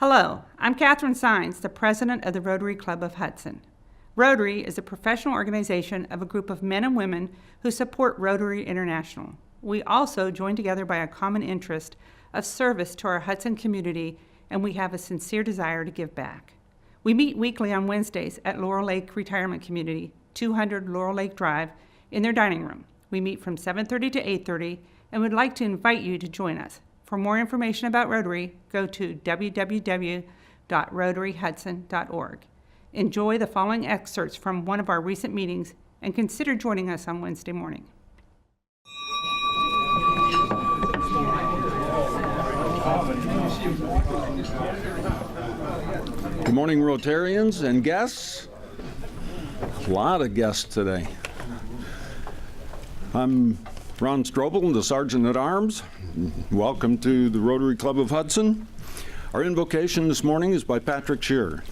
Hello, I'm Catherine Sines, the president of the Rotary Club of Hudson. Rotary is a professional organization of a group of men and women who support Rotary International. We also join together by a common interest of service to our Hudson community, and we have a sincere desire to give back. We meet weekly on Wednesdays at Laurel Lake Retirement Community, 200 Laurel Lake Drive, in their dining room. We meet from 7:30 to 8:30 and would like to invite you to join us. For more information about Rotary, go to www.rotaryhudson.org. Enjoy the following excerpts from one of our recent meetings and consider joining us on Wednesday morning. Good morning, Rotarians and guests. A lot of guests today. I'm Ron Strobel, the Sergeant at Arms. Welcome to the Rotary Club of Hudson. Our invocation this morning is by Patrick Shearer.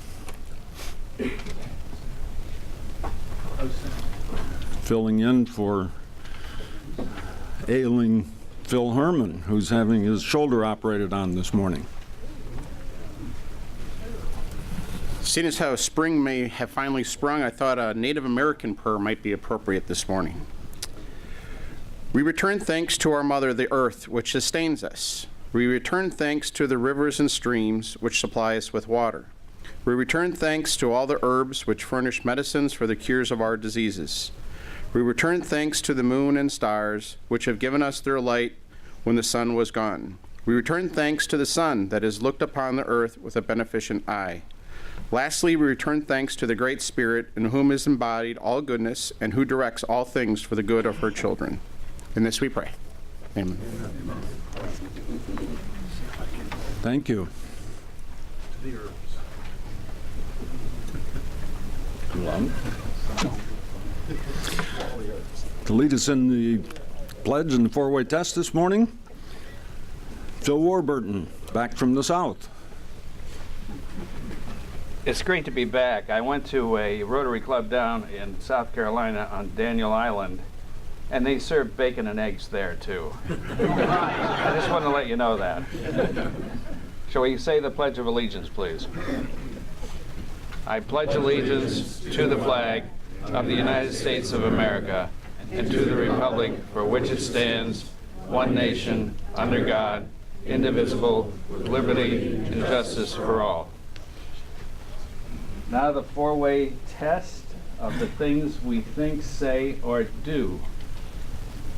Filling in for ailing Phil Herman, who's having his shoulder operated on this morning. Seeing as how spring may have finally sprung, I thought a Native American prayer might be appropriate this morning. We return thanks to our Mother, the Earth, which sustains us. We return thanks to the rivers and streams, which supply us with water. We return thanks to all the herbs which furnish medicines for the cures of our diseases. We return thanks to the moon and stars, which have given us their light when the sun was gone. We return thanks to the sun that has looked upon the earth with a beneficent eye. Lastly, we return thanks to the Great Spirit, in whom is embodied all goodness and who directs all things for the good of her children. In this we pray. Amen. Thank you. To lead us in the pledge and the four-way test this morning, Phil Warburton, back from the South. It's great to be back. I went to a Rotary Club down in South Carolina on Daniel Island, and they serve bacon and eggs there too. I just wanted to let you know that. Shall we say the Pledge of Allegiance, please? I pledge allegiance to the flag of the United States of America and to the republic for which it stands, one nation, under God, indivisible, with liberty and justice for all. Now the four-way test of the things we think, say, or do.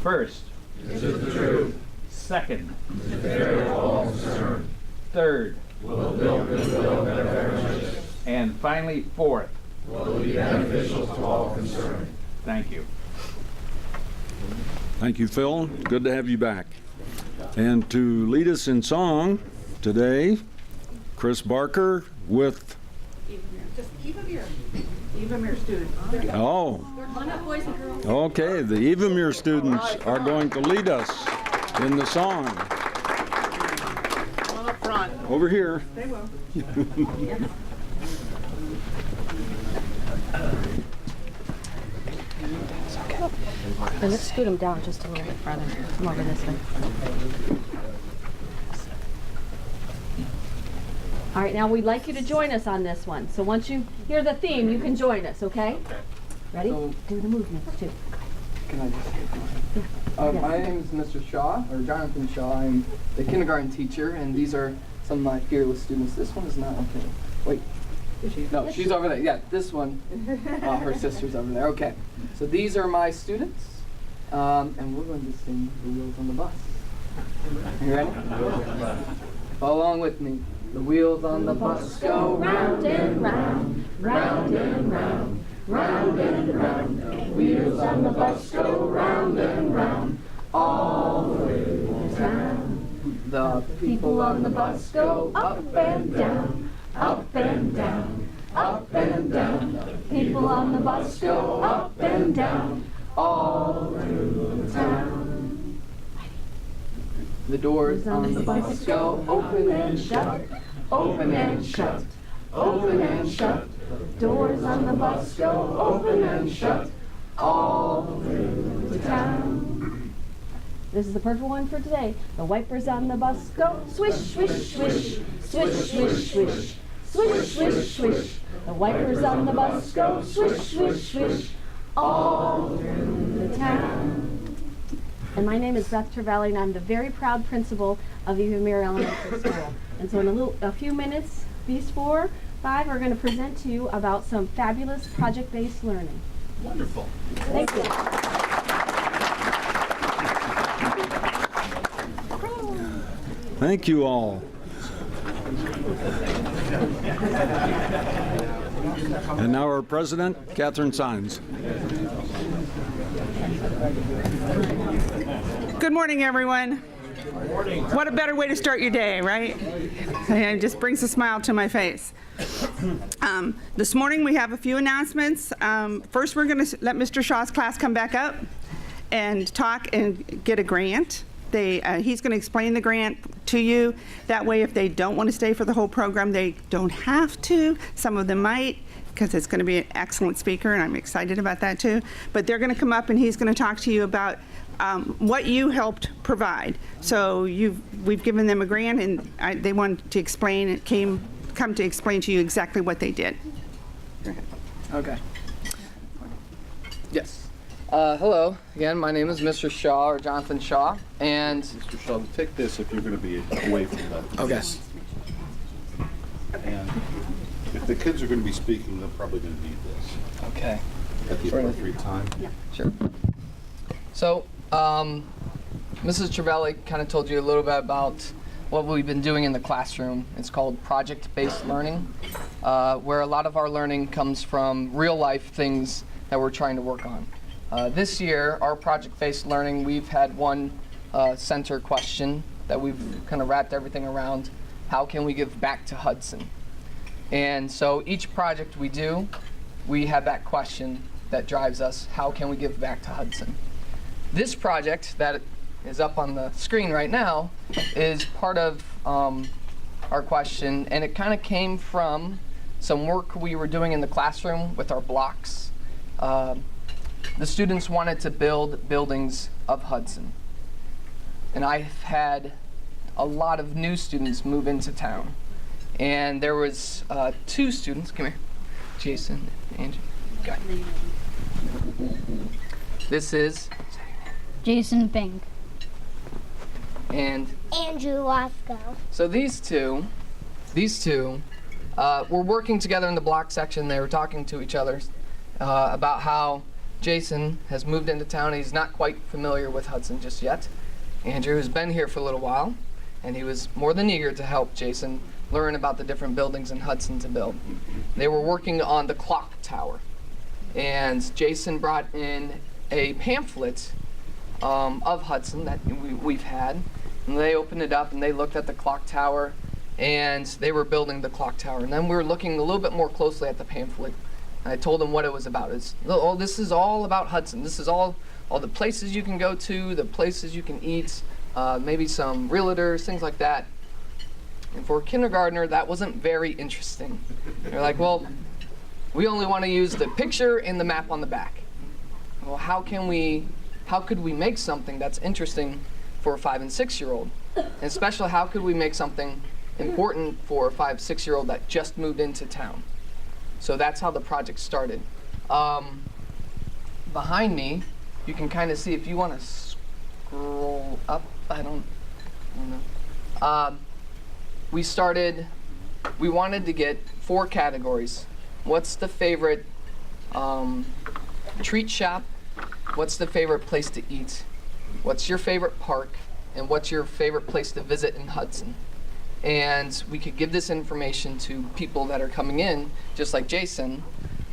First, is it true? Second, is there all concern? Third, will build better. And finally, fourth, will be beneficial to all concerned. Thank you. Thank you, Phil. Good to have you back. And to lead us in song today, Chris Barker with Just Evamere students. Oh, okay, the Evamere students are going to lead us in the song. Come on up front. Over here. They will. And let's scoot them down just a little bit further. Come over this way. All right, now we'd like you to join us on this one. So once you hear the theme, you can join us, okay? Ready? So, do the movements too. Can I just my name is Mr. Shaw, or Jonathan Shaw. I'm the kindergarten teacher, and these are some of my fearless students. This one is not okay. Wait. No, she's over there. Yeah, this one. Her sister's over there. Okay. So these are my students, and we're going to sing The Wheels on the Bus. You ready? Follow along with me. The wheels on the bus go round and round, round and round, round and round. The wheels on the bus go round and round, all the way to town. The people on the bus go up and down, up and down, up and down. The people on the bus go up and down, all through the town. The doors on the bus go open and shut, open and shut, open and shut. The doors on the bus go open and shut, all through the town. This is the perfect one for today. The wipers on the bus go swish, swish, swish, swish, swish, swish, swish, swish, swish. The wipers on the bus go swish, swish, swish, all through the town. And my name is Beth Trevally, and I'm the very proud principal of Eva Mere Elementary School. And so in a few minutes, these 4, 5 are going to present to you about some fabulous project-based learning. Wonderful. Thank you. Thank you all. And now our president, Catherine Sines. Good morning, everyone. What a better way to start your day, right? It just brings a smile to my face. This morning we have a few announcements. First, we're going to let Mr. Shaw's class come back up and talk and get a grant. He's going to explain the grant to you. That way, if they don't want to stay for the whole program, they don't have to. Some of them might, because it's going to be an excellent speaker, and I'm excited about that too. But they're going to come up and he's going to talk to you about what you helped provide. So we've given them a grant, and they want to explain. Come to explain to you exactly what they did. Okay. Yes. Hello. Again, my name is Mr. Shaw, or Jonathan Shaw, and... Mr. Shaw, take this if you're going to be away from that. Okay. And if the kids are going to be speaking, they're probably going to need this Okay. at the appropriate time. Sure. So, Mrs. Trevally kind of told you a little bit about what we've been doing in the classroom. It's called project-based learning, where a lot of our learning comes from real-life things that we're trying to work on. This year, our project-based learning, we've had one center question that we've kind of wrapped everything around. How can we give back to Hudson? And so each project we do, we have that question that drives us. How can we give back to Hudson? This project that is up on the screen right now is part of our question, and it kind of came from some work we were doing in the classroom with our blocks. The students wanted to build buildings of Hudson. And I've had a lot of new students move into town. And there was 2 students, come here, Jason and Angie. Go ahead. This is Jason Pink. and Andrew Wasco. so these two were working together in the block section. They were talking to each other about how Jason has moved into town. He's not quite familiar with Hudson just yet. Andrew has been here for a little while, and he was more than eager to help Jason learn about the different buildings in Hudson to build. They were working on the clock tower, and Jason brought in a pamphlet of Hudson that we've had, and they opened it up and they looked at the clock tower, and they were building the clock tower. And then we were looking a little bit more closely at the pamphlet. And I told them what it was about. This is all about Hudson. This is all the places you can go to, the places you can eat, maybe some realtors, things like that. And for a kindergartner, that wasn't very interesting. They're like, well, we only want to use the picture and the map on the back. Well, how could we make something that's interesting for a 5- and 6-year-old? And especially, how could we make something important for a 5-, 6-year-old that just moved into town? So that's how the project started. Behind me, you can kind of see, if you want to scroll up, I don't know. We wanted to get 4 categories. What's the favorite treat shop? What's the favorite place to eat? What's your favorite park? And what's your favorite place to visit in Hudson? And we could give this information to people that are coming in, just like Jason,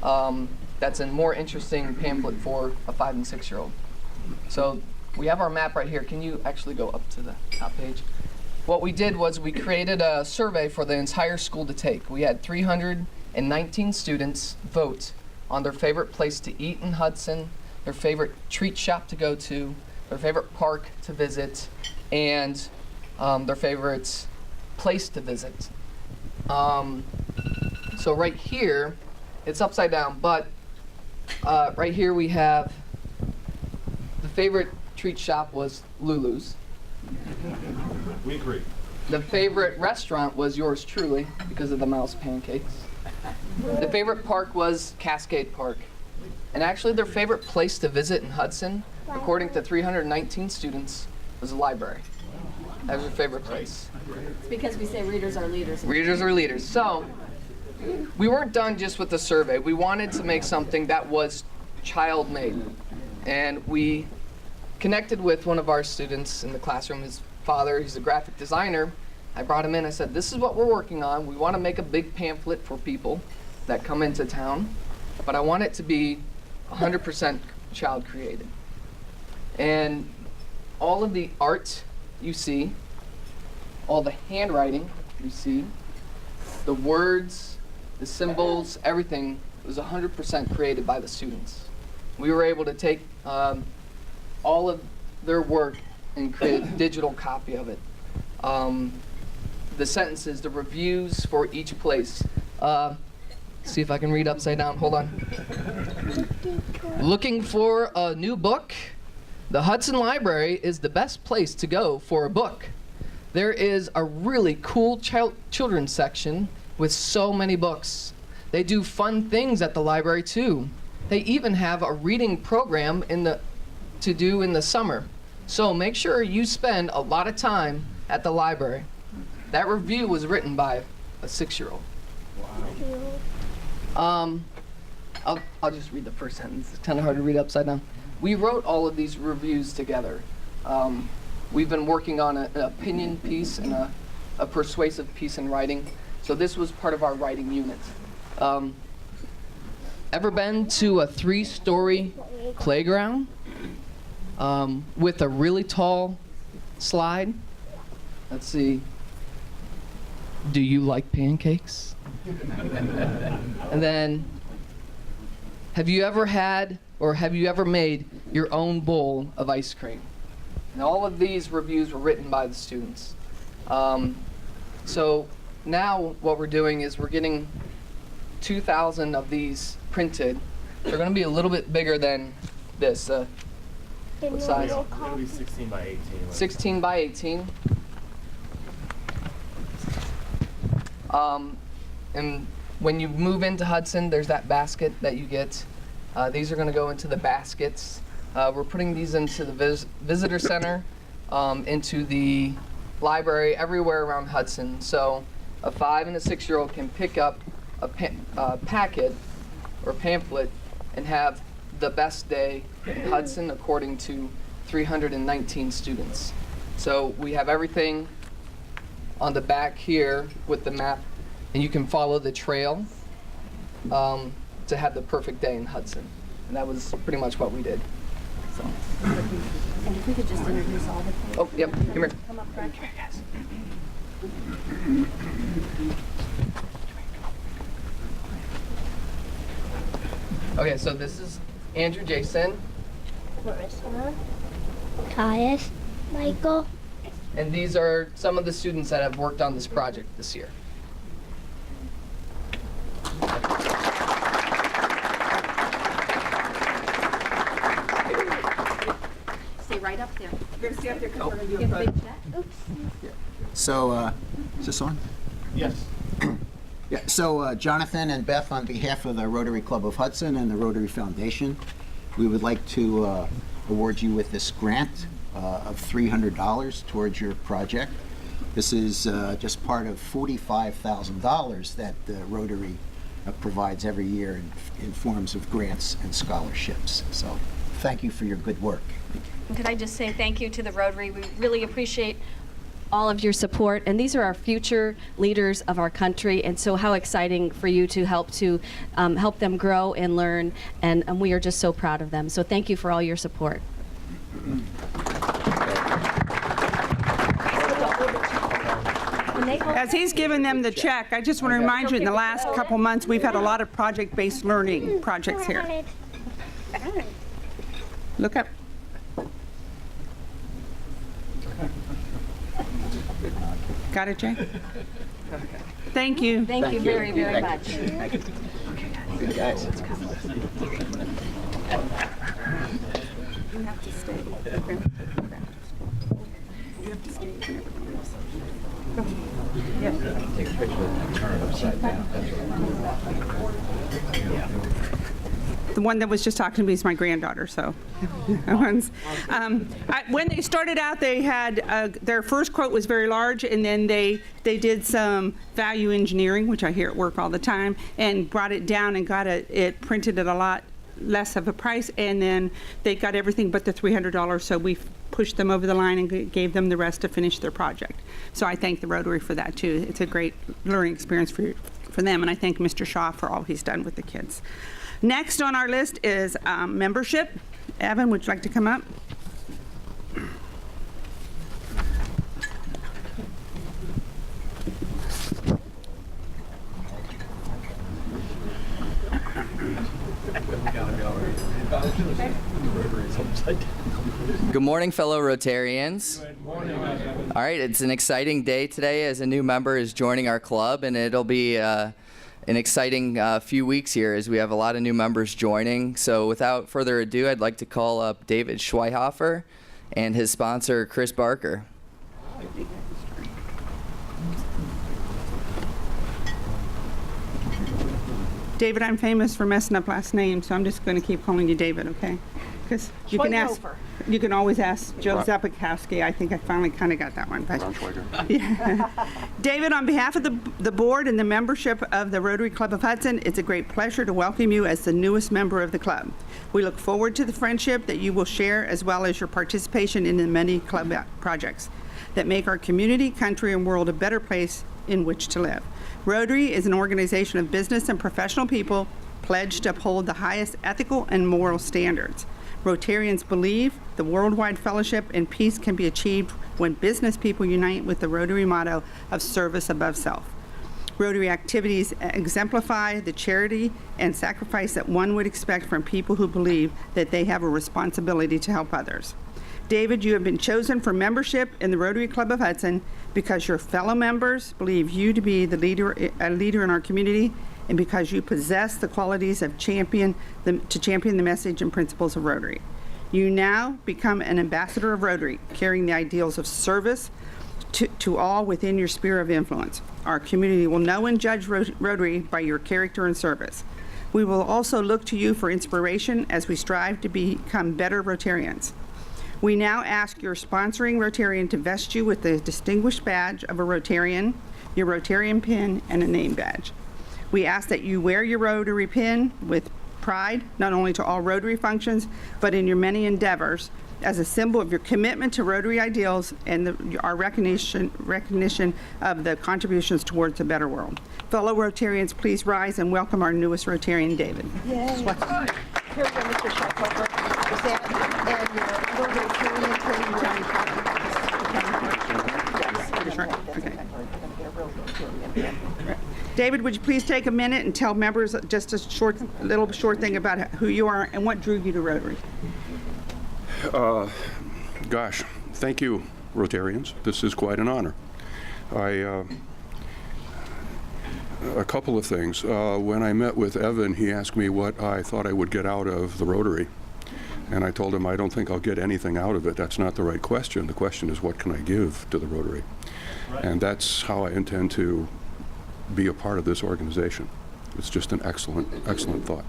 that's a more interesting pamphlet for a 5- and 6-year-old. So we have our map right here. Can you actually go up to the top page? What we did was we created a survey for the entire school to take. We had 319 students vote on their favorite place to eat in Hudson, their favorite treat shop to go to, their favorite park to visit, and their favorite place to visit. So right here, it's upside down, but right here we have the favorite treat shop was Lulu's. We agree. The favorite restaurant was yours truly because of the mouse pancakes. The favorite park was Cascade Park. And actually their favorite place to visit in Hudson, according to 319 students, was the library. That was their favorite place. It's because we say readers are leaders. Readers are leaders. So we weren't done just with the survey. We wanted to make something that was child-made. And we connected with one of our students in the classroom. His father, he's a graphic designer. I brought him in. I said, this is what we're working on. We want to make a big pamphlet for people that come into town, but I want it to be 100% child created. And all of the art you see, all the handwriting you see, the words, the symbols, everything was 100% created by the students. We were able to take all of their work and create a digital copy of it. The sentences, the reviews for each place. See if I can read upside down, hold on. Looking for a new book? The Hudson Library is the best place to go for a book. There is a really cool children's section with so many books. They do fun things at the library too. They even have a reading program to do in the summer. So make sure you spend a lot of time at the library. That review was written by a 6-year-old. Wow. I'll just read the first sentence. It's kind of hard to read upside down. We wrote all of these reviews together. We've been working on an opinion piece and a persuasive piece in writing. So this was part of our writing unit. Ever been to a 3-story playground with a really tall slide? Let's see. Do you like pancakes? And then, have you ever had or have you ever made your own bowl of ice cream? And all of these reviews were written by the students. So now what we're doing is we're getting 2,000 of these printed. They're going to be a little bit bigger than this. What size? It'll be 16 by 18. 16 by 18. And when you move into Hudson, there's that basket that you get. These are going to go into the baskets. We're putting these into the visitor center, into the library, everywhere around Hudson. So a 5- and a 6-year-old can pick up a packet or pamphlet and have the best day in Hudson according to 319 students. So we have everything on the back here with the map, and you can follow the trail to have the perfect day in Hudson. And that was pretty much what we did. So. And if we could just introduce all the kids. Oh, yep, come here. Come up front. Come here, guys. Okay, so this is Andrew Jason, Marissa, Caius, Michael. and these are some of the students that have worked on this project this year. Stay right up there. You're gonna stay up there because we're gonna do Give a a big photo. check. Oops. So, is this on? Yes. Yeah, so Jonathan and Beth, on behalf of the Rotary Club of Hudson and the Rotary Foundation, we would like to award you with this grant of $300 towards your project. This is just part of $45,000 that Rotary provides every year in forms of grants and scholarships. So thank you for your good work. Could I just say thank you to the Rotary? We really appreciate all of your support, and these are our future leaders of our country, and so how exciting for you to help them grow and learn, and we are just so proud of them. So thank you for all your support. As he's giving them the check, I just want to remind you, in the last couple months, we've had a lot of project-based learning projects here. Look up. Got it, Jay? Thank you. Thank you very, very much. Good guys. You have to stay. You have to stay. Yes. Take a picture and turn it upside down. The one that was just talking to me is my granddaughter, so. When they started out, they had, their first quote was very large, and then they did some value engineering, which I hear at work all the time, and brought it down and got it printed at a lot less of a price, and then they got everything but the $300, so we pushed them over the line and gave them the rest to finish their project. So I thank the Rotary for that too. It's a great learning experience for them, and I thank Mr. Shaw for all he's done with the kids. Next on our list is membership. Evan, would you like to come up? Good morning, fellow Rotarians. Good morning. All right, it's an exciting day today as a new member is joining our club, and it'll be an exciting few weeks here as we have a lot of new members joining. So without further ado, I'd like to call up David Schweihofer and his sponsor, Chris Barker. David, I'm famous for messing up last names, so I'm just going to keep calling you David, okay? Because you can always ask Joe Zapikowski. I think I finally kind of got that one. But, yeah. David, on behalf of the board and the membership of the Rotary Club of Hudson, it's a great pleasure to welcome you as the newest member of the club. We look forward to the friendship that you will share, as well as your participation in the many club projects that make our community, country, and world a better place in which to live. Rotary is an organization of business and professional people pledged to uphold the highest ethical and moral standards. Rotarians believe the worldwide fellowship and peace can be achieved when business people unite with the Rotary motto of service above self. Rotary activities exemplify the charity and sacrifice that one would expect from people who believe that they have a responsibility to help others. David, you have been chosen for membership in the Rotary Club of Hudson because your fellow members believe you to be a leader in our community, and because you possess the qualities of champion the message and principles of Rotary. You now become an ambassador of Rotary, carrying the ideals of service to all within your sphere of influence. Our community will know and judge Rotary by your character and service. We will also look to you for inspiration as we strive to become better Rotarians. We now ask your sponsoring Rotarian to vest you with the distinguished badge of a Rotarian, your Rotarian pin, and a name badge. We ask that you wear your Rotary pin with pride, not only to all Rotary functions, but in your many endeavors, as a symbol of your commitment to Rotary ideals and our recognition of the contributions towards a better world. Fellow Rotarians, please rise and welcome our newest Rotarian, David. Yay. Here we go, Mr. Schweihofer. And your little Rotarian Okay. David, would you please take a minute and tell members just a short thing about who you are and what drew you to Rotary? Gosh, thank you, Rotarians. This is quite an honor. A couple of things. When I met with Evan, he asked me what I thought I would get out of the Rotary. And I told him, I don't think I'll get anything out of it. That's not the right question. The question is, what can I give to the Rotary? Right. And that's how I intend to be a part of this organization. It's just an excellent, excellent thought.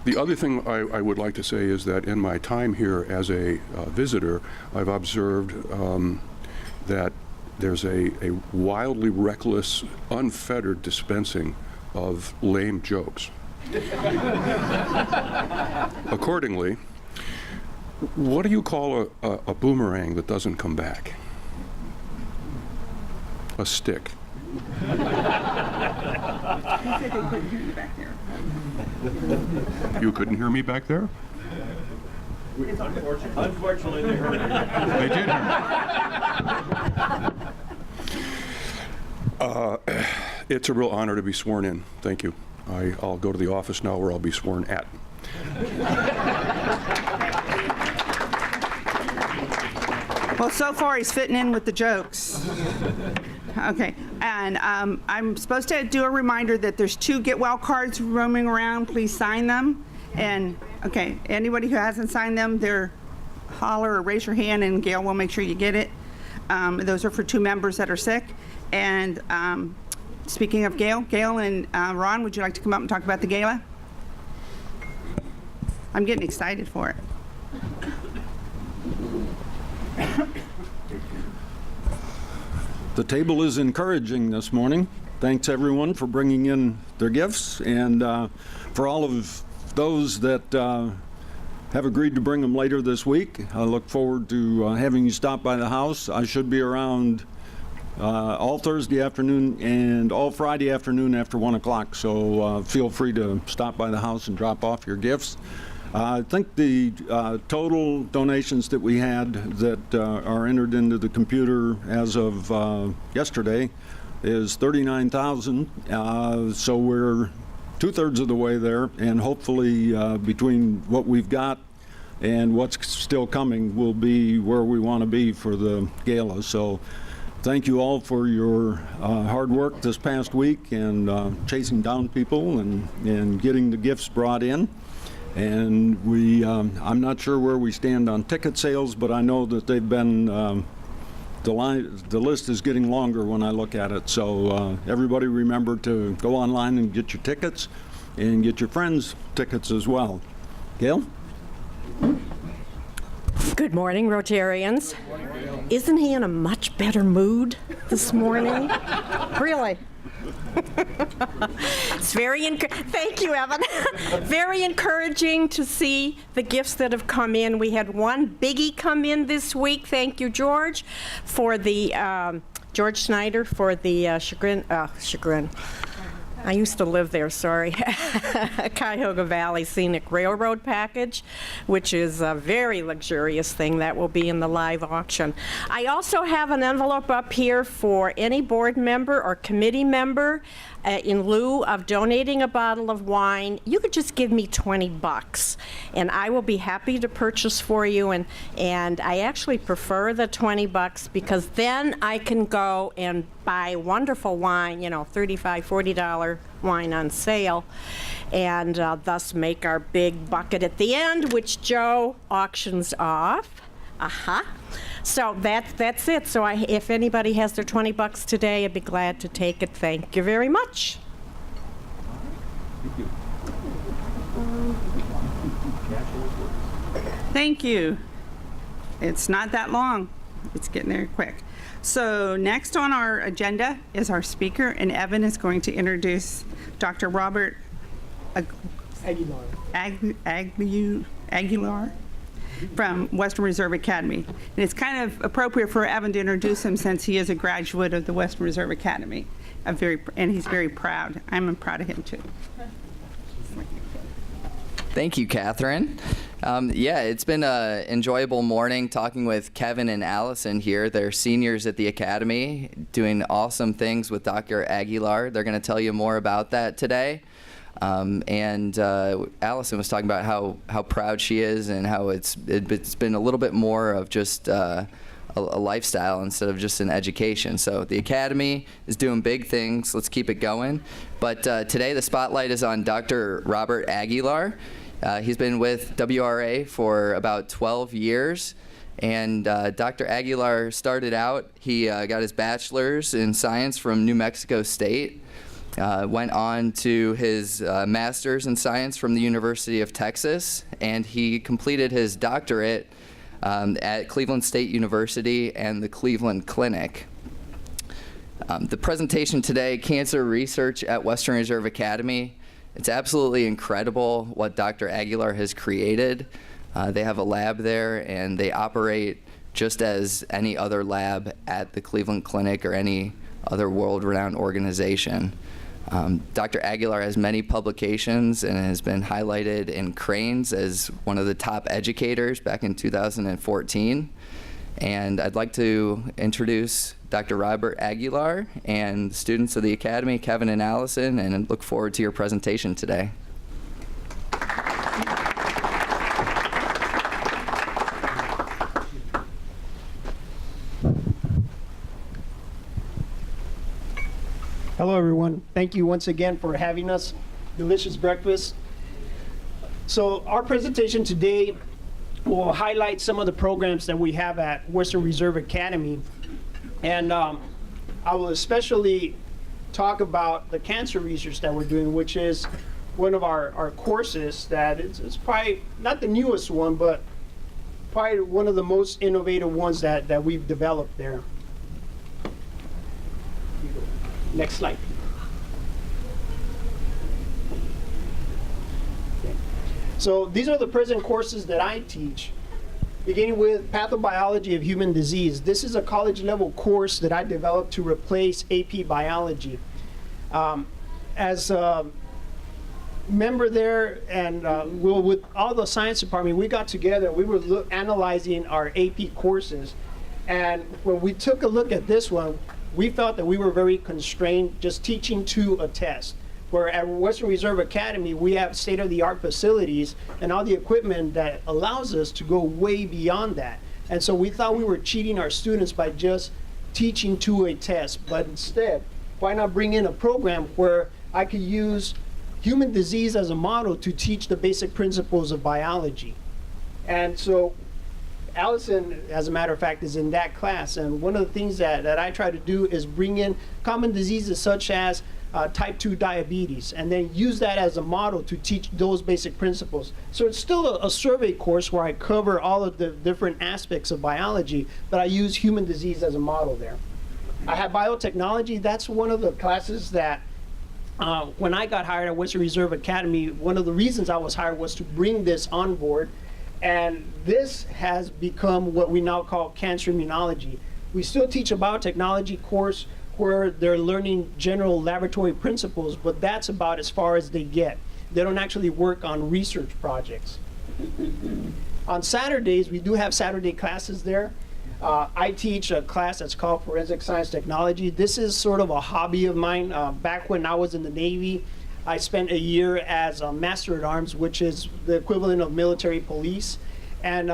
The other thing I would like to say is that in my time here as a visitor, I've observed that there's a wildly reckless, unfettered dispensing of lame jokes. Accordingly, what do you call a boomerang that doesn't come back? A stick. You said they couldn't hear you back there. You couldn't hear me back there? Unfortunately, they heard it. They did hear me. It's a real honor to be sworn in. Thank you. I'll go to the office now where I'll be sworn at. Well, so far he's fitting in with the jokes. Okay, and I'm supposed to do a reminder that there's 2 get well cards roaming around. Please sign them. And, okay, anybody who hasn't signed them, they're holler or raise your hand and Gail will make sure you get it. Those are for 2 members that are sick. And speaking of Gail and Ron, would you like to come up and talk about the gala? I'm getting excited for it. The table is encouraging this morning. Thanks everyone for bringing in their gifts, and for all of those that have agreed to bring them later this week. I look forward to having you stop by the house. I should be around all Thursday afternoon and all Friday afternoon after 1 o'clock, so feel free to stop by the house and drop off your gifts. I think the total donations that we had that are entered into the computer as of yesterday is $39,000. So we're 2/3 of the way there, and hopefully between what we've got and what's still coming, we'll be where we want to be for the gala. So thank you all for your hard work this past week and chasing down people and getting the gifts brought in. And I'm not sure where we stand on ticket sales, but I know that they've been, the list is getting longer when I look at it. So everybody remember to go online and get your tickets and get your friends' tickets as well. Gail? Good morning, Rotarians. Isn't he in a much better mood this morning? Really? It's thank you, Evan. Very encouraging to see the gifts that have come in. We had one biggie come in this week. Thank you, George, for the George Snyder for the Chagrin. I used to live there, sorry. Cuyahoga Valley Scenic Railroad package, which is a very luxurious thing that will be in the live auction. I also have an envelope up here for any board member or committee member. In lieu of donating a bottle of wine, you could just give me $20 and I will be happy to purchase for you. And I actually prefer the $20 because then I can go and buy wonderful wine, $35, $40 wine on sale, and thus make our big bucket at the end, which Joe auctions off. So that's it. So if anybody has their $20 today, I'd be glad to take it. Thank you very much. Thank you. Thank you. It's not that long. It's getting there quick. So next on our agenda is our speaker, and Evan is going to introduce Dr. Robert Aguilar from Western Reserve Academy. And it's kind of appropriate for Evan to introduce him since he is a graduate of the Western Reserve Academy. And he's very proud. I'm proud of him too. Thank you, Catherine. It's been an enjoyable morning talking with Kevin and Allison here. They're seniors at the Academy doing awesome things with Dr. Aguilar. They're going to tell you more about that today. Allison was talking about how proud she is and how it's been a little bit more of just a lifestyle instead of just an education. So the Academy is doing big things. Let's keep it going. But today the spotlight is on Dr. Robert Aguilar. He's been with WRA for about 12 years. And Dr. Aguilar started out, he got his bachelor's in science from New Mexico State. Went on to his master's in science from the University of Texas, and he completed his doctorate at Cleveland State University and the Cleveland Clinic. The presentation today, Cancer Research at Western Reserve Academy. It's absolutely incredible what Dr. Aguilar has created. They have a lab there, and they operate just as any other lab at the Cleveland Clinic or any other world-renowned organization. Dr. Aguilar has many publications and has been highlighted in Cranes as one of the top educators back in 2014. And I'd like to introduce Dr. Robert Aguilar and students of the Academy, Kevin and Allison, and look forward to your presentation today. Hello, everyone. Thank you once again for having us. Delicious breakfast. So our presentation today will highlight some of the programs that we have at Western Reserve Academy. And I will especially talk about the cancer research that we're doing, which is one of our courses that it's probably not the newest one, but probably one of the most innovative ones that we've developed there. Next slide. Okay. So these are the present courses that I teach, beginning with Pathobiology of Human Disease. This is a college level course that I developed to replace AP Biology. As a member there, and with all the science department, we got together, we were analyzing our AP courses. And when we took a look at this one, we felt that we were very constrained just teaching to a test. Where at Western Reserve Academy, we have state-of-the-art facilities and all the equipment that allows us to go way beyond that. And so we thought we were cheating our students by just teaching to a test. But instead, why not bring in a program where I could use human disease as a model to teach the basic principles of biology? And so Allison, as a matter of fact, is in that class. And one of the things that I try to do is bring in common diseases such as type 2 diabetes, and then use that as a model to teach those basic principles. So it's still a survey course where I cover all of the different aspects of biology, but I use human disease as a model there. I have biotechnology. That's one of the classes that when I got hired at Western Reserve Academy, one of the reasons I was hired was to bring this on board. And this has become what we now call cancer immunology. We still teach a biotechnology course where they're learning general laboratory principles, but that's about as far as they get. They don't actually work on research projects. On Saturdays, we do have Saturday classes there. I teach a class that's called Forensic Science Technology. This is sort of a hobby of mine. Back when I was in the Navy, I spent a year as a Master at Arms, which is the equivalent of military police. And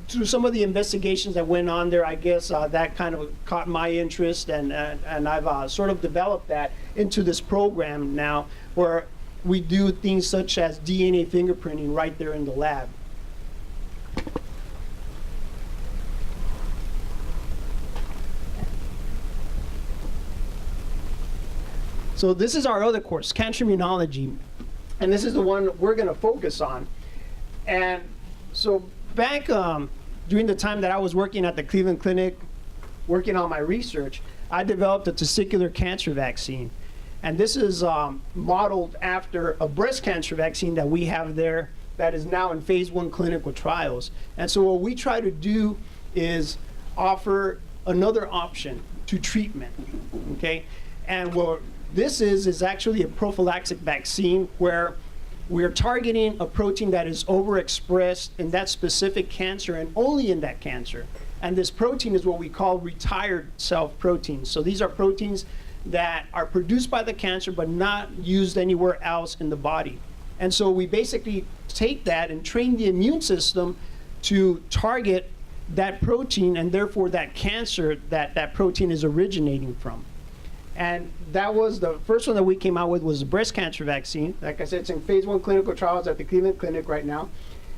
through some of the investigations that went on there, I guess that kind of caught my interest, and I've sort of developed that into this program now, where we do things such as DNA fingerprinting right there in the lab. So this is our other course, Cancer Immunology, and this is the one we're going to focus on. And so back during the time that I was working at the Cleveland Clinic, working on my research, I developed a testicular cancer vaccine. And this is modeled after a breast cancer vaccine that we have there that is now in phase 1 clinical trials. And so what we try to do is offer another option to treatment, okay? And what this is actually a prophylactic vaccine where we're targeting a protein that is overexpressed in that specific cancer and only in that cancer. And this protein is what we call retired self proteins. So these are proteins that are produced by the cancer but not used anywhere else in the body. And so we basically take that and train the immune system to target that protein and therefore that cancer that protein is originating from. And that was the first one that we came out with, was the breast cancer vaccine. Like I said, it's in phase 1 clinical trials at the Cleveland Clinic right now.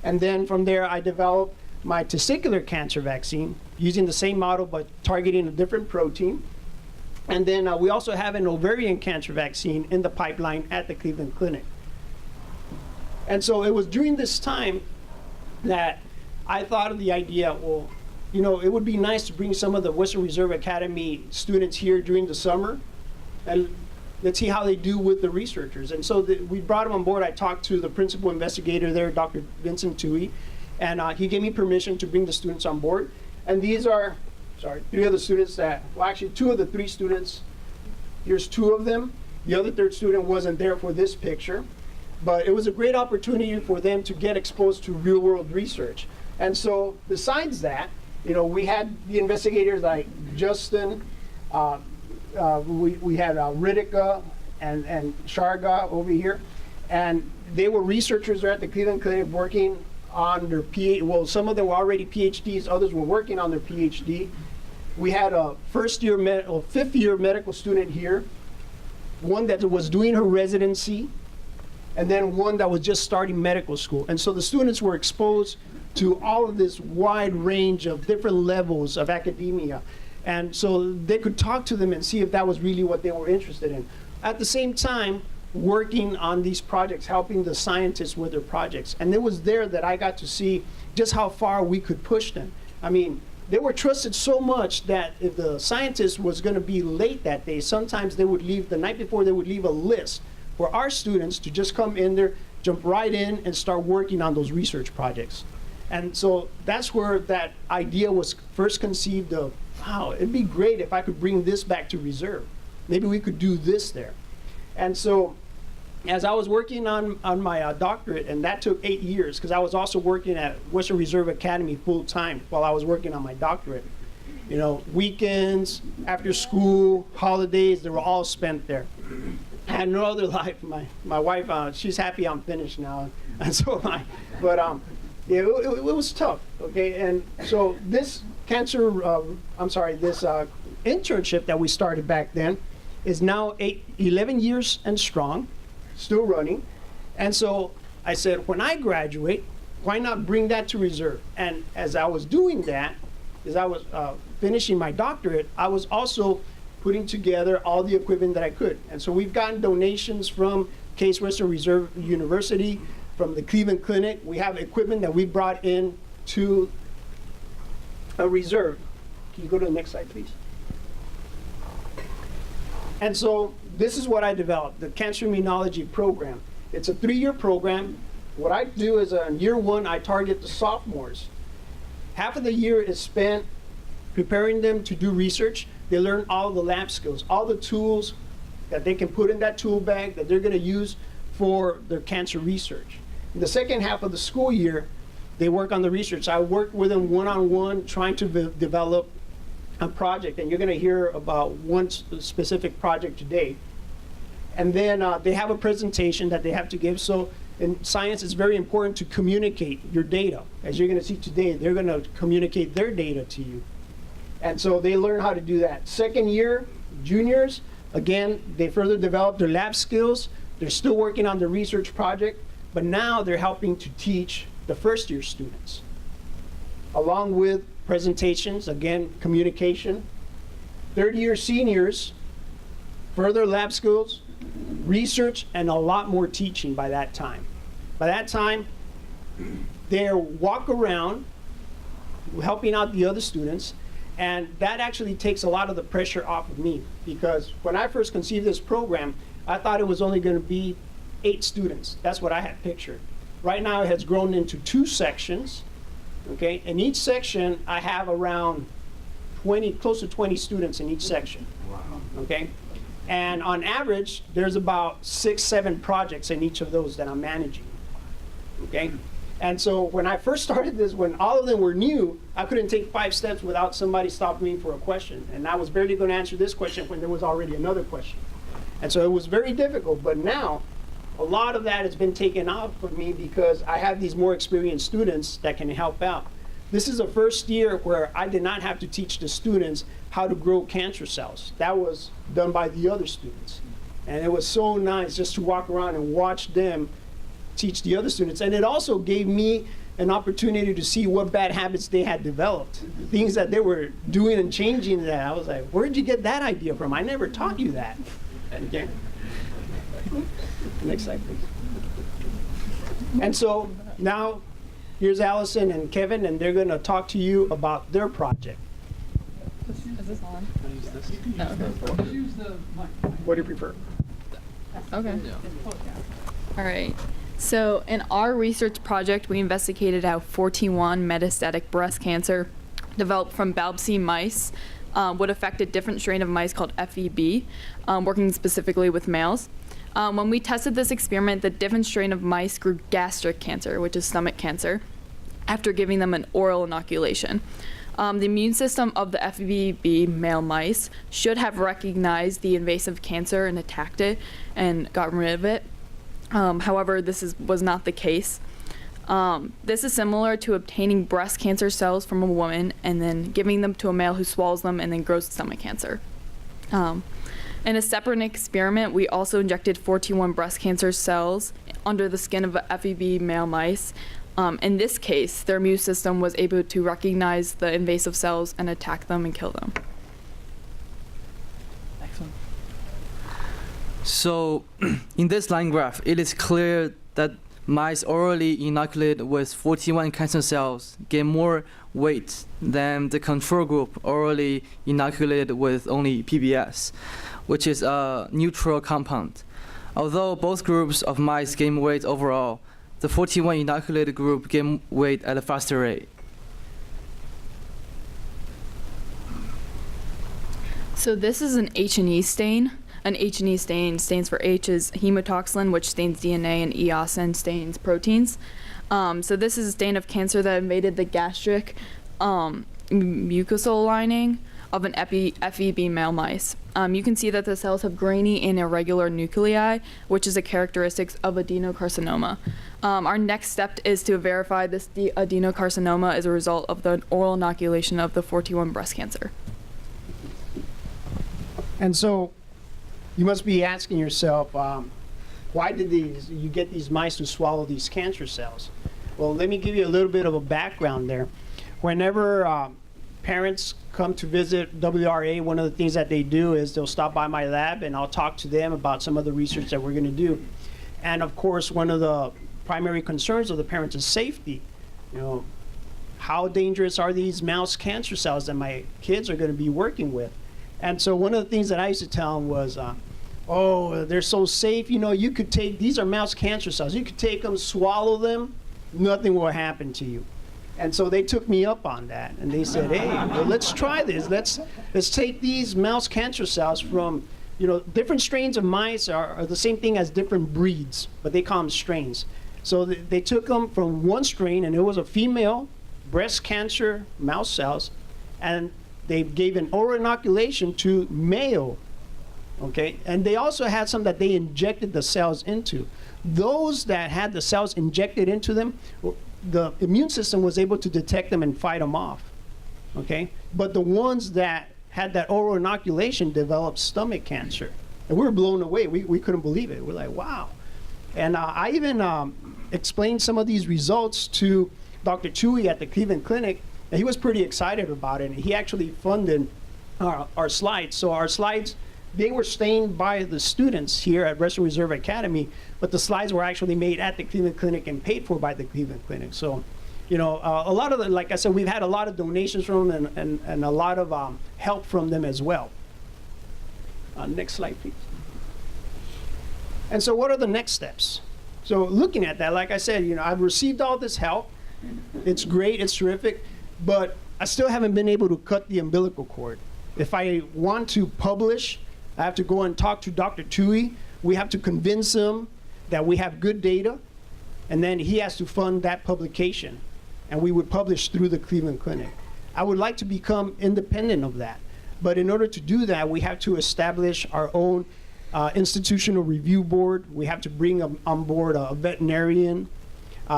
And then from there, I developed my testicular cancer vaccine using the same model but targeting a different protein. And then we also have an ovarian cancer vaccine in the pipeline at the Cleveland Clinic. And so it was during this time that I thought of the idea, well, you know, it would be nice to bring some of the Western Reserve Academy students here during the summer and let's see how they do with the researchers. And so we brought them on board. I talked to the principal investigator there, Dr. Vincent Tui, and he gave me permission to bring the students on board. And these are, 3 of the students that, well, actually 2 of the 3 students, here's 2 of them. The other 3rd student wasn't there for this picture, but it was a great opportunity for them to get exposed to real-world research. And so besides that, you know, we had the investigators like Justin, we had Ritika and Sharga over here, and they were researchers there at the Cleveland Clinic working on their PhD. Well, some of them were already PhDs, others were working on their PhD. We had a 5th year medical student here, one that was doing her residency, and then one that was just starting medical school. And so the students were exposed to all of this wide range of different levels of academia. And so they could talk to them and see if that was really what they were interested in. At the same time, working on these projects, helping the scientists with their projects. And it was there that I got to see just how far we could push them. I mean, they were trusted so much that if the scientist was going to be late that day, sometimes they would leave, the night before, they would leave a list for our students to just come in there, jump right in, and start working on those research projects. And so that's where that idea was first conceived of, wow, it'd be great if I could bring this back to Reserve. Maybe we could do this there. And so as I was working on my doctorate, and that took 8 years, because I was also working at Western Reserve Academy full-time while I was working on my doctorate. You know, weekends, after school, holidays, they were all spent there. I had no other life. My wife, she's happy I'm finished now, and so am I. But yeah, it was tough, okay? And so this internship that we started back then is now 11 years and strong, still running. And so I said, when I graduate, why not bring that to Reserve? And as I was doing that, as I was finishing my doctorate, I was also putting together all the equipment that I could. And so we've gotten donations from Case Western Reserve University, from the Cleveland Clinic. We have equipment that we brought in to a Reserve. Can you go to the next slide, please? And so this is what I developed, the Cancer Immunology Program. It's a 3-year program. What I do is in year 1, I target the sophomores. Half of the year is spent preparing them to do research. They learn all the lab skills, all the tools that they can put in that tool bag that they're going to use for their cancer research. In the second half of the school year, they work on the research. I work with them one-on-one, trying to develop a project, and you're going to hear about one specific project today. And then they have a presentation that they have to give. So in science, it's very important to communicate your data. As you're going to see today, they're going to communicate their data to you. And so they learn how to do that. Second year, juniors, again, they further develop their lab skills. They're still working on the research project, but now they're helping to teach the first year students, along with presentations, again, communication. Third year seniors, further lab skills, research, and a lot more teaching by that time. By that time, they're walk around helping out the other students, and that actually takes a lot of the pressure off of me, because when I first conceived this program, I thought it was only going to be 8 students. That's what I had pictured. Right now it has grown into 2 sections. Okay, in each section, I have around 20, close to 20 students in each section. Wow. Okay, and on average, there's about 6-7 projects in each of those that I'm managing. Okay, and so when I first started this, when all of them were new, I couldn't take 5 steps without somebody stopping me for a question, and I was barely going to answer this question when there was already another question, and so it was very difficult. But now, a lot of that has been taken off from me because I have these more experienced students that can help out. This is the first year where I did not have to teach the students how to grow cancer cells. That was done by the other students. And it was so nice just to walk around and watch them teach the other students. And it also gave me an opportunity to see what bad habits they had developed, things that they were doing and changing that. I was like, where'd you get that idea from? I never taught you that. Okay. Next slide, please. And so now, here's Allison and Kevin, and they're going to talk to you about their project. Is this on? What do you prefer? Okay. All right. So in our research project, we investigated how 14-1 metastatic breast cancer developed from BALB/c mice would affect a different strain of mice called FEB, working specifically with males. When we tested this experiment, the different strain of mice grew gastric cancer, which is stomach cancer, after giving them an oral inoculation. The immune system of the FEB male mice should have recognized the invasive cancer and attacked it and got rid of it. However, this was not the case. This is similar to obtaining breast cancer cells from a woman and then giving them to a male who swallows them and then grows stomach cancer. In a separate experiment, we also injected 14-1 breast cancer cells under the skin of FEB male mice. In this case, their immune system was able to recognize the invasive cells and attack them and kill them. Excellent. So, in this line graph, it is clear that mice orally inoculated with 41 cancer cells gain more weight than the control group orally inoculated with only PBS, which is a neutral compound. Although both groups of mice gain weight overall, the 41 inoculated group gain weight at a faster rate. So this is an H&E stain. An H&E stain stands for H is hemotoxin, which stains DNA, and eosin stains proteins. So this is a stain of cancer that invaded the gastric mucosal lining of an FEB male mice. You can see that the cells have grainy and irregular nuclei, which is a characteristic of adenocarcinoma. Our next step is to verify this adenocarcinoma as a result of the oral inoculation of the 41 breast cancer. And so you must be asking yourself, why did you get these mice to swallow these cancer cells? Well, let me give you a little bit of a background there. Whenever parents come to visit WRA, one of the things that they do is they'll stop by my lab and I'll talk to them about some of the research that we're going to do. And of course, one of the primary concerns of the parents is safety. You know, how dangerous are these mouse cancer cells that my kids are going to be working with? And so one of the things that I used to tell them was, oh, they're so safe. You know, you could take, these are mouse cancer cells. You could take them, swallow them, nothing will happen to you. And so they took me up on that, and they said, hey, well, let's try this. Let's take these mouse cancer cells from, you know, different strains of mice are the same thing as different breeds, but they call them strains. So they took them from one strain, and it was a female breast cancer mouse cells, and they gave an oral inoculation to male, okay? And they also had some that they injected the cells into. Those that had the cells injected into them, the immune system was able to detect them and fight them off, okay? But the ones that had that oral inoculation developed stomach cancer. And we were blown away. We couldn't believe it. We're like, wow. And I even explained some of these results to Dr. Tui at the Cleveland Clinic, and he was pretty excited about it. And he actually funded our slides. So our slides, they were stained by the students here at Western Reserve Academy, but the slides were actually made at the Cleveland Clinic and paid for by the Cleveland Clinic. So, you know, a lot of the, like I said, we've had a lot of donations from them and a lot of help from them as well. Next slide, please. And so what are the next steps? So looking at that, like I said, you know, I've received all this help. It's great, it's terrific, but I still haven't been able to cut the umbilical cord. If I want to publish, I have to go and talk to Dr. Tui. We have to convince him that we have good data, and then he has to fund that publication, and we would publish through the Cleveland Clinic. I would like to become independent of that, but in order to do that, we have to establish our own institutional review board. We have to bring on board a veterinarian.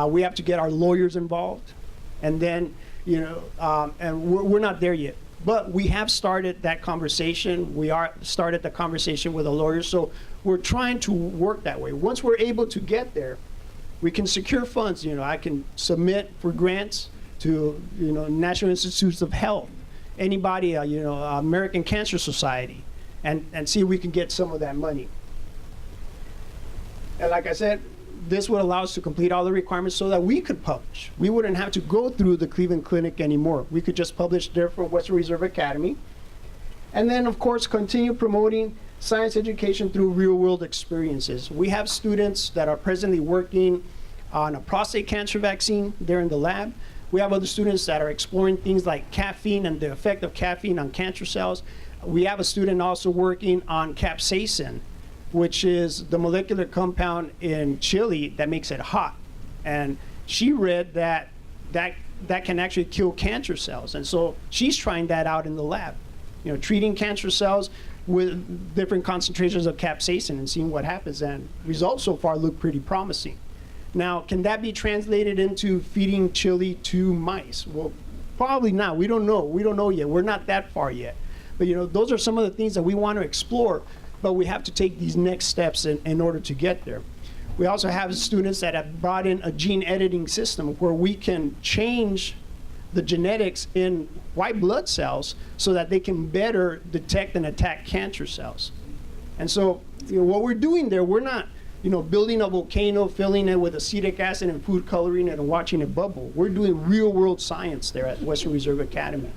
We have to get our lawyers involved, and then, you know, and we're not there yet. But we have started that conversation. We started the conversation with a lawyer, so we're trying to work that way. Once we're able to get there, we can secure funds. You know, I can submit for grants to, you know, National Institutes of Health, anybody, you know, American Cancer Society, and see if we can get some of that money. And like I said, this would allow us to complete all the requirements so that we could publish. We wouldn't have to go through the Cleveland Clinic anymore. We could just publish there from Western Reserve Academy. And then, of course, continue promoting science education through real-world experiences. We have students that are presently working on a prostate cancer vaccine there in the lab. We have other students that are exploring things like caffeine and the effect of caffeine on cancer cells. We have a student also working on capsaicin, which is the molecular compound in chili that makes it hot. And she read that can actually kill cancer cells. And so she's trying that out in the lab, you know, treating cancer cells with different concentrations of capsaicin and seeing what happens. And results so far look pretty promising. Now, can that be translated into feeding chili to mice? Well, probably not. We don't know. We don't know yet. We're not that far yet. But, you know, those are some of the things that we want to explore, but we have to take these next steps in order to get there. We also have students that have brought in a gene editing system where we can change the genetics in white blood cells so that they can better detect and attack cancer cells. And so, what we're doing there, we're not, building a volcano, filling it with acetic acid and food coloring and watching it bubble. We're doing real world science there at Western Reserve Academy.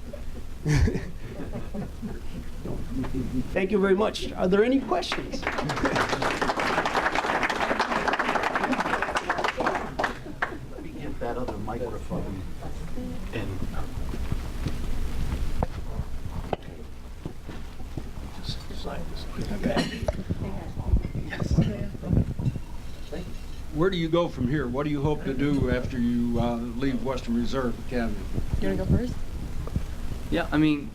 Thank you very much. Are there any questions? Get that other microphone in. Where do you go from here? What do you hope to do after you leave Western Reserve Academy? You want to go first? Yeah, I mean,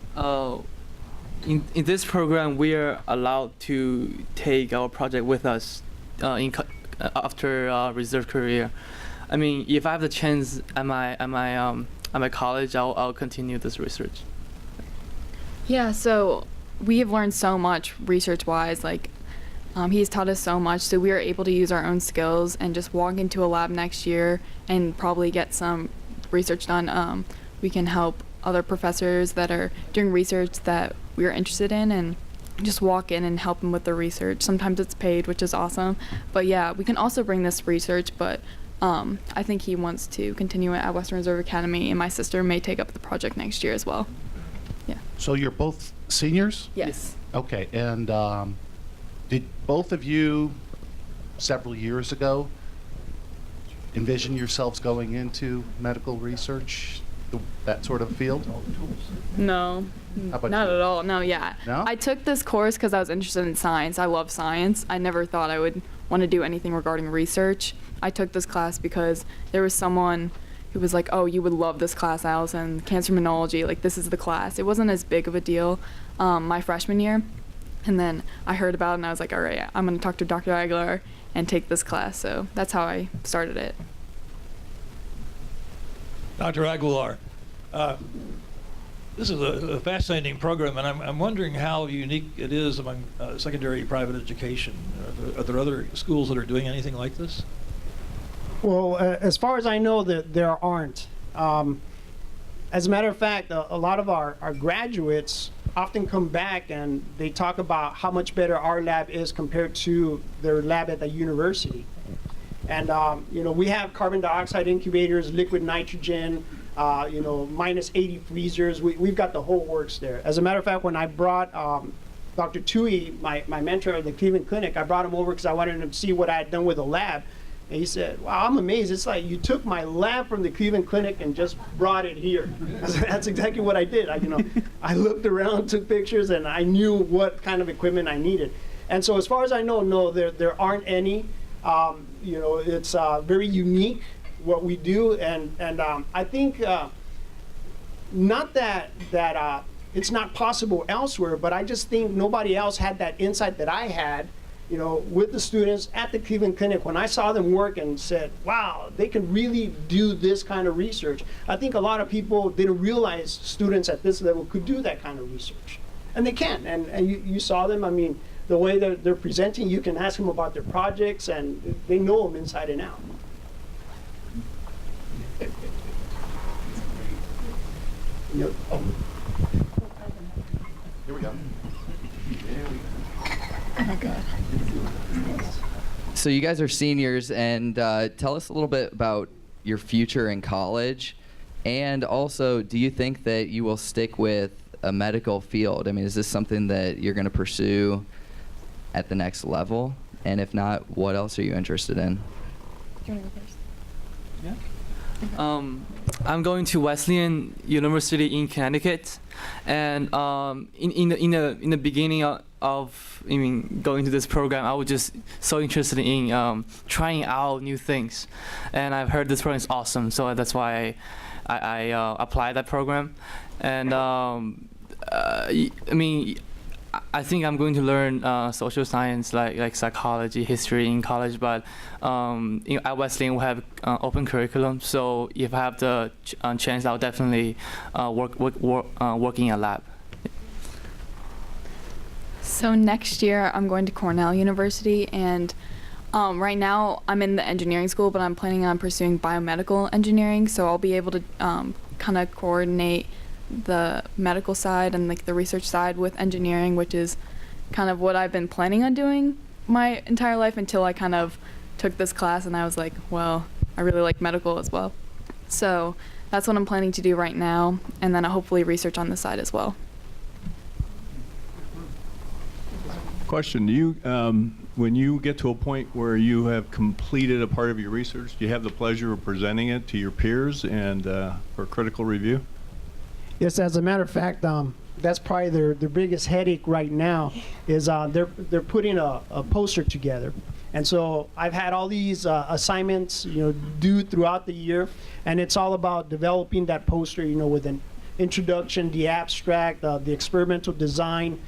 in this program, we are allowed to take our project with us after reserve career. I mean, if I have the chance at my college, I'll continue this research. Yeah, so we have learned so much research-wise. Like, he's taught us so much, so we are able to use our own skills and just walk into a lab next year and probably get some research done. We can help other professors that are doing research that we are interested in and just walk in and help them with the research. Sometimes it's paid, which is awesome. But yeah, we can also bring this research, but I think he wants to continue it at Western Reserve Academy, and my sister may take up the project next year as well. Yeah. So you're both seniors? Yes. Okay, and did both of you, several years ago, envision yourselves going into medical research, that sort of field? No, How about not you? at all. No, yeah. No? I took this course because I was interested in science. I love science. I never thought I would want to do anything regarding research. I took this class because there was someone who was like, oh, you would love this class, Allison, cancer immunology, like this is the class. It wasn't as big of a deal my freshman year. And then I heard about it and I was like, all right, I'm going to talk to Dr. Aguilar and take this class. So that's how I started it. Dr. Aguilar, this is a fascinating program, and I'm wondering how unique it is among secondary private education. Are there other schools that are doing anything like this? Well, as far as I know, there aren't. As a matter of fact, a lot of our graduates often come back and they talk about how much better our lab is compared to their lab at the university. And we have carbon dioxide incubators, liquid nitrogen, minus 80 freezers. We've got the whole works there. As a matter of fact, when I brought Dr. Tui, my mentor at the Cleveland Clinic, I brought him over because I wanted him to see what I had done with the lab. And he said, wow, I'm amazed. It's like you took my lab from the Cleveland Clinic and just brought it here. I said, that's exactly what I did. I looked around, took pictures, and I knew what kind of equipment I needed. And so as far as I know, no, there aren't any. It's very unique what we do, and I think not that it's not possible elsewhere, but I just think nobody else had that insight that I had, with the students at the Cleveland Clinic. When I saw them work and said, wow, they can really do this kind of research. I think a lot of people didn't realize students at this level could do that kind of research, and they can. And you saw them. I mean, the way they're presenting, you can ask them about their projects, and they know them inside and out. Yep. Oh. Here we go. Oh my God. So you guys are seniors, and tell us a little bit about your future in college, and also, do you think that you will stick with a medical field? I mean, is this something that you're going to pursue at the next level? And if not, what else are you interested in? Do you want to go first? Yeah. I'm going to Wesleyan University in Connecticut, and in the beginning of going to this program, I was just so interested in trying out new things, and I've heard this program is awesome, so that's why I applied that program, and I think I'm going to learn social science like psychology, history in college, but at Wesleyan we have open curriculum, so if I have the chance, I'll definitely work in a lab. So next year I'm going to Cornell University, and Right now, I'm in the engineering school, but I'm planning on pursuing biomedical engineering, so I'll be able to kind of coordinate the medical side and like the research side with engineering, which is kind of what I've been planning on doing my entire life until I kind of took this class and I was like, well, I really like medical as well. So that's what I'm planning to do right now, and then I'll hopefully research on the side as well. Question, do you, when you get to a point where you have completed a part of your research, do you have the pleasure of presenting it to your peers and for critical review? Yes, as a matter of fact, that's probably their biggest headache right now is they're putting a poster together. And so I've had all these assignments, due throughout the year, and it's all about developing that poster, with an introduction, the abstract, the experimental design,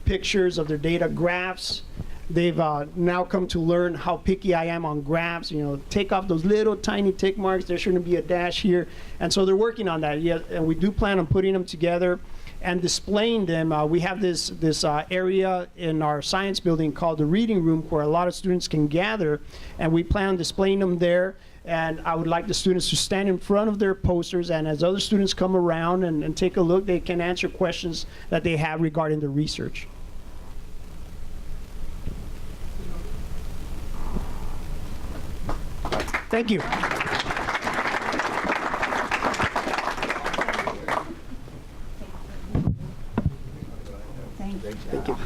pictures of their data, graphs. They've now come to learn how picky I am on graphs. Take off those little tiny tick marks. There shouldn't be a dash here. And so they're working on that. Yeah, and we do plan on putting them together and displaying them. We have this area in our science building called the reading room where a lot of students can gather, and we plan on displaying them there. And I would like the students to stand in front of their posters, and as other students come around and take a look, they can answer questions that they have regarding the research. Thank you. Thank you.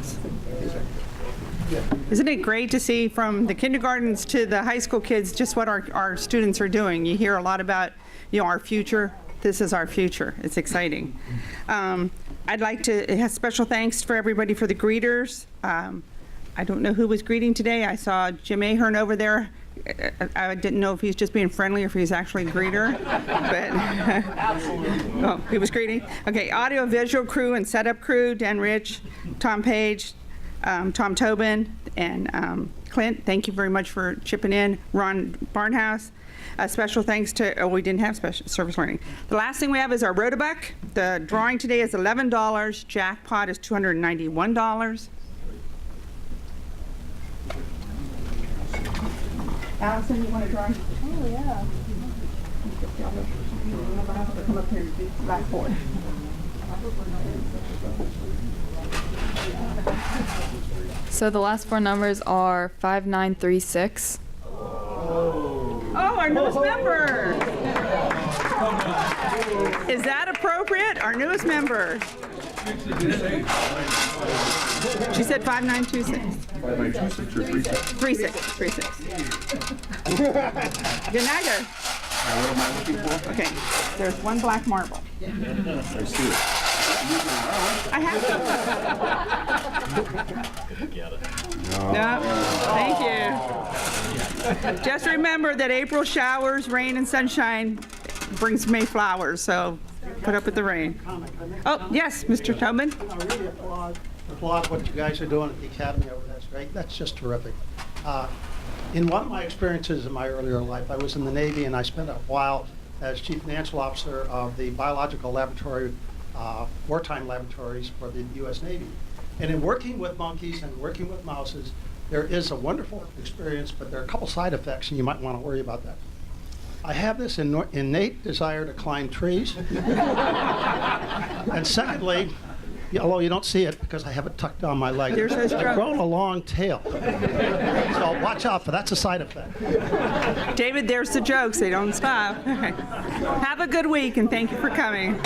Isn't it great to see from the kindergartens to the high school kids just what our students are doing? You hear a lot about, our future. This is our future. It's exciting. I'd like to have special thanks for everybody for the greeters. I don't know who was greeting today. I saw Jim Ahern over there. I didn't know if he's just being friendly or if he's actually a greeter, but absolutely. Oh, he was greeting. Okay, audio visual crew and setup crew: Dan Rich, Tom Page, Tom Tobin, and Clint. Thank you very much for chipping in. Ron Barnhouse. Special thanks to, we didn't have special service learning. The last thing we have is our Rotabuck. The drawing today is $11. Jackpot is $291. Allison, you want to draw? Oh, yeah. Come up here and do the last board. So the last four numbers are 5936. Oh, our newest member. Is that appropriate? Our newest member. She said 5926. 5926 or 36? 36. Good night. What am I looking for? Okay, there's one black marble. I see it. I have to. No, thank you. Just remember that April showers, rain, and sunshine brings May flowers, so put up with the rain. Oh, yes, Mr. Tobin. I really applaud what you guys are doing at the Academy over there. That's great. That's just terrific. In one of my experiences in my earlier life, I was in the Navy, and I spent a while as Chief Financial Officer of the Biological Laboratory, wartime laboratories for the U.S. Navy. And in working with monkeys and working with mouses, there is a wonderful experience, but there are a couple side effects, and you might want to worry about that. I have this innate desire to climb trees. And secondly, although you don't see it because I have it tucked down my leg, I've grown a long tail. So watch out for that's a side effect. David, there's the jokes. They don't stop. Have a good week, and thank you for coming.